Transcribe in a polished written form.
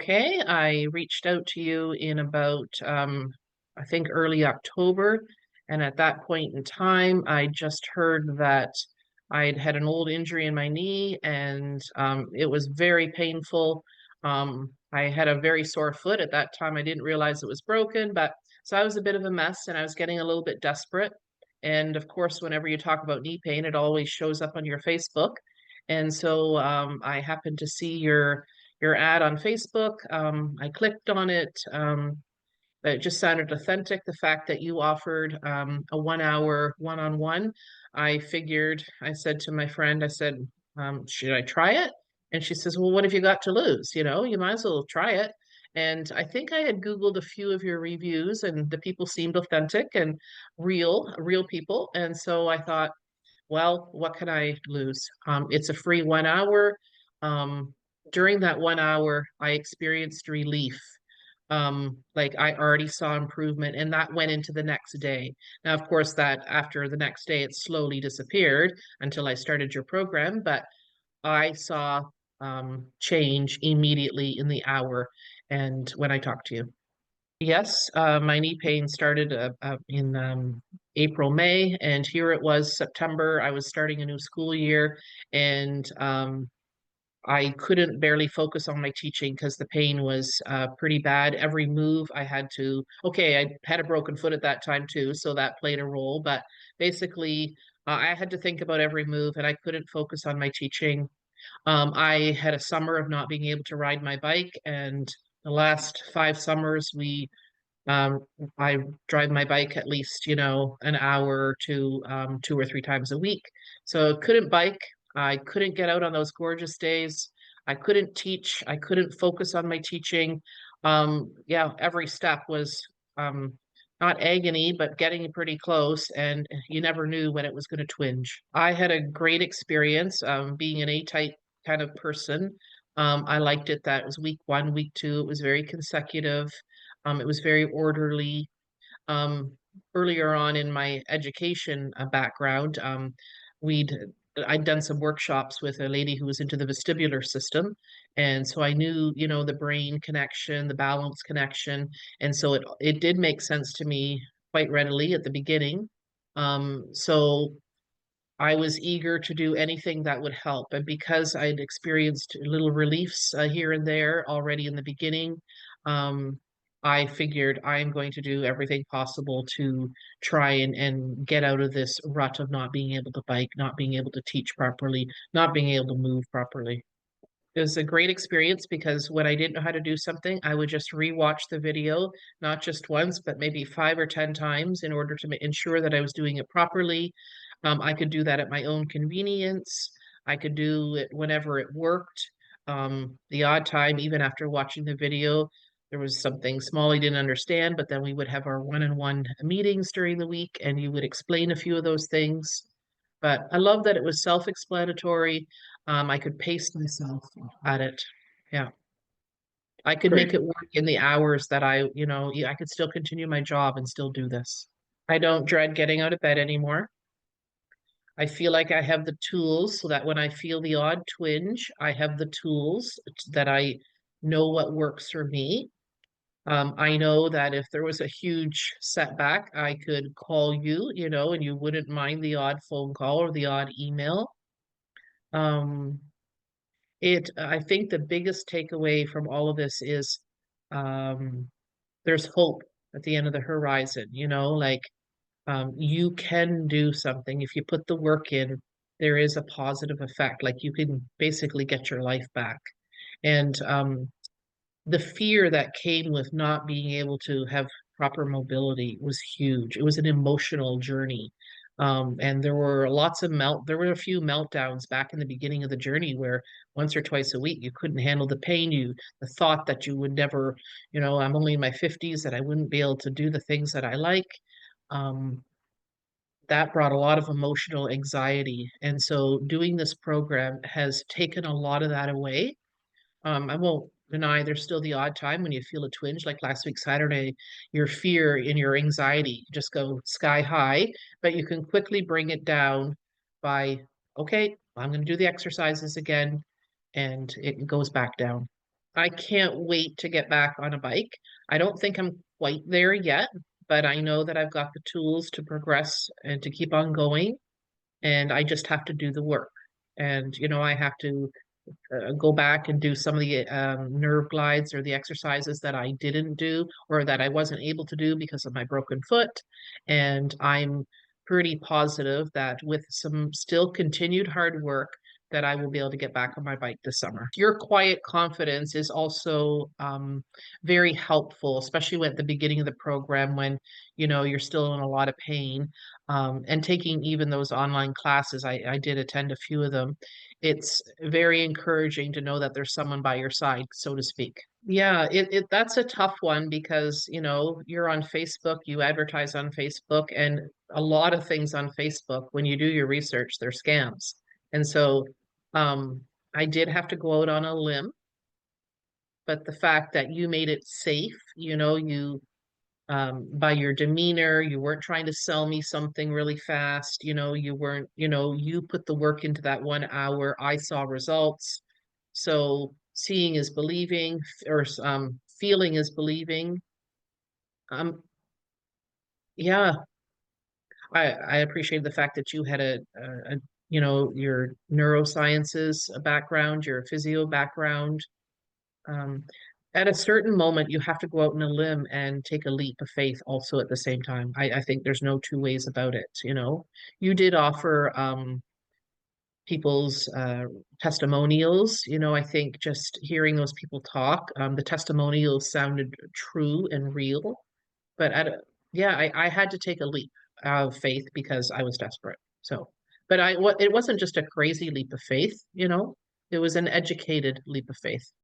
Okay, I reached out to you in about, I think early October. And at that point in time, I just heard that I'd had an old injury in my knee and it was very painful. I had a very sore foot at that time. I didn't realize it was broken, but so I was a bit of a mess and I was getting a little bit desperate. And of course, whenever you talk about knee pain, it always shows up on your Facebook. And so I happened to see your ad on Facebook. I clicked on it. But it just sounded authentic. The fact that you offered a 1 hour one-on-one, I figured, I said to my friend, I said, should I try it? And she says, well, what have you got to lose? You might as well try it. And I think I had Googled a few of your reviews and the people seemed authentic and real people. And so I thought, well, what can I lose? It's a free 1 hour. Um, During that 1 hour, I experienced relief. Like I already saw improvement, and that went into the next day. Now, of course, that after the next day, it slowly disappeared until I started your program, but I saw change immediately in the hour and when I talked to you. Yes, my knee pain started in April, May, and here it was September. I was starting a new school year, and I couldn't barely focus on my teaching because the pain was pretty bad. Every move I had to, okay, I had a broken foot at that time too, so that played a role. But basically, I had to think about every move, and I couldn't focus on my teaching. I had a summer of not being able to ride my bike, and the last 5 summers, um, I drive my bike at least, an hour to 2 or 3 times a week. So couldn't bike. I couldn't get out on those gorgeous days. I couldn't teach. I couldn't focus on my teaching. Yeah, every step was not agony, but getting pretty close, and you never knew when it was going to twinge. I had a great experience being an A-type kind of person. I liked it that it was week one, week two. It was very consecutive. It was very orderly. Um, Earlier on in my education background, we'd I'd done some workshops with a lady who was into the vestibular system, and so I knew, the brain connection, the balance connection, and so it did make sense to me quite readily at the beginning. So I was eager to do anything that would help, and because I'd experienced little reliefs here and there already in the beginning, um, I figured I'm going to do everything possible to try and get out of this rut of not being able to bike, not being able to teach properly, not being able to move properly. It was a great experience because when I didn't know how to do something, I would just rewatch the video, not just once, but maybe 5 or 10 times in order to ensure that I was doing it properly. I could do that at my own convenience. I could do it whenever it worked. The odd time, even after watching the video, there was something small I didn't understand, but then we would have our one-on-one meetings during the week and you would explain a few of those things. But I love that it was self-explanatory. I could pace myself at it. Yeah. I could make Great. it work in the hours that I could still continue my job and still do this. I don't dread getting out of bed anymore. I feel like I have the tools so that when I feel the odd twinge, I have the tools that I know what works for me. I know that if there was a huge setback, I could call you, and you wouldn't mind the odd phone call or the odd email. Um, I think the biggest takeaway from all of this is um, there's hope at the end of the horizon, like you can do something. If you put the work in, there is a positive effect. Like you can basically get your life back. And the fear that came with not being able to have proper mobility was huge. It was an emotional journey. And there were a few meltdowns back in the beginning of the journey where once or twice a week you couldn't handle the pain, the thought that you would never, I'm only in my 50s, that I wouldn't be able to do the things that I like. Um, that brought a lot of emotional anxiety. And so doing this program has taken a lot of that away. I won't deny there's still the odd time when you feel a twinge, like last week Saturday, your fear and your anxiety just go sky high, but you can quickly bring it down by, okay, I'm going to do the exercises again, and it goes back down. I can't wait to get back on a bike. I don't think I'm quite there yet, but I know that I've got the tools to progress and to keep on going, and I just have to do the work. And, I have to go back and do some of the nerve glides or the exercises that I didn't do or that I wasn't able to do because of my broken foot. And I'm pretty positive that with some still continued hard work, that I will be able to get back on my bike this summer. Your quiet confidence is also very helpful, especially at the beginning of the program when you're still in a lot of pain. And taking even those online classes, I did attend a few of them. It's very encouraging to know that there's someone by your side, so to speak. Yeah, that's a tough one because, you're on Facebook, you advertise on Facebook, and a lot of things on Facebook, when you do your research, they're scams. And so I did have to go out on a limb, but the fact that you made it safe, you by your demeanor, you weren't trying to sell me something really fast, you weren't, you put the work into that 1 hour. I saw results. So seeing is believing, or feeling is believing. Um, yeah, I appreciate the fact that you had your neurosciences background, your physio background. Um, at a certain moment, you have to go out on a limb and take a leap of faith also at the same time. I think there's no two ways about it. You did offer people's testimonials. I think just hearing those people talk, the testimonials sounded true and real. But yeah, I had to take a leap of faith because I was desperate. So, but it wasn't just a crazy leap of faith. It was an educated leap of faith.